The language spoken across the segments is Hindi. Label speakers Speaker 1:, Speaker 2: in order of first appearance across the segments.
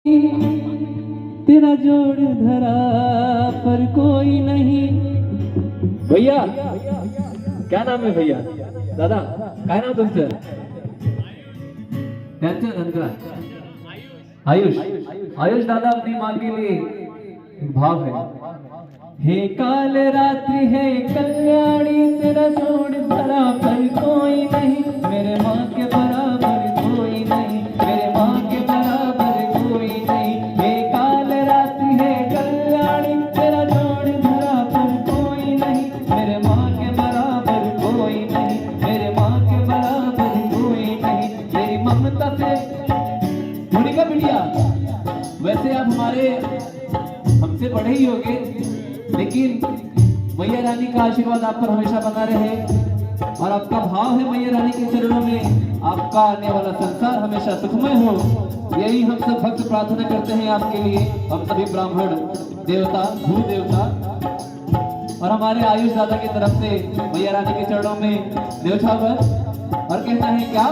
Speaker 1: तेरा जोड़ धरा पर कोई नहीं।
Speaker 2: भैया क्या नाम आहे भैया? दादा काय नाव तुमचं? त्यांचं नंतर आयुष। आयुष दादा अपनी माँ के लिए एक भाव है।
Speaker 1: हे काल रात्रि है कल्याणी, तेरा जोड़ धरा पर कोई नहीं। मेरे माँ के बराबर कोई नहीं, मेरे माँ के बराबर कोई नहीं। हे काल रात्रि है कल्याणी, तेरा जोड़ धरा पर कोई नहीं। मेरे माँ के बराबर कोई नहीं, मेरे माँ के बराबर कोई नहीं। तेरी ममता से मोनिका बिटिया, वैसे आप हमारे हमसे बड़े ही होंगे, लेकिन मैया रानी का आशीर्वाद आप पर हमेशा बना रहे और आपका भाव है मैया रानी के चरणों में आपका आने वाला संसार हमेशा सुखमय हो। यही हम सब भक्त प्रार्थना करते हैं आपके लिए, हम सभी ब्राह्मण देवता भू देवता और हमारे आयुष दादा की तरफ से मैया रानी के चरणों में न्योछावर। और कहना है क्या?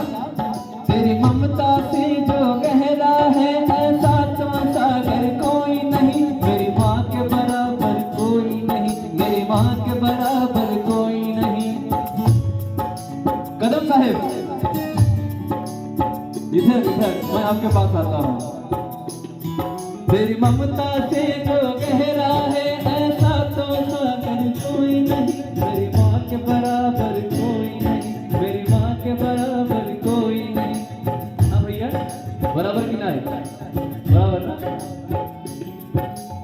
Speaker 1: तेरी ममता से जो गहरा है ऐसा तो सागर कोई नहीं। मेरी माँ के बराबर कोई नहीं, मेरी माँ के बराबर कोई नहीं। कदम साहेब इधर इधर, मैं आपके पास आता हूँ। तेरी ममता से जो गहरा है ऐसा तो सागर कोई नहीं। मेरी माँ के बराबर कोई नहीं, मेरी माँ के बराबर कोई नहीं। हाँ भैया बराबर की ना है? बराबर ना?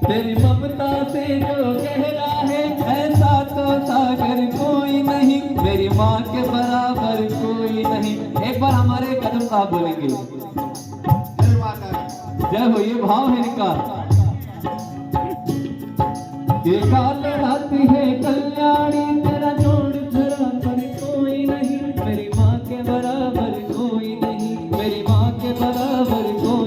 Speaker 1: तेरी ममता से जो गहरा है ऐसा तो सागर कोई नहीं। मेरी माँ के बराबर कोई नहीं। एक बार हमारे कदम साहब बोलेंगे जय हो, ये भाव है इनका। ये काल रात्रि है कल्याणी, तेरा जोड़ धरा पर कोई नहीं। मेरी माँ के बराबर कोई नहीं, मेरी माँ के बराबर कोई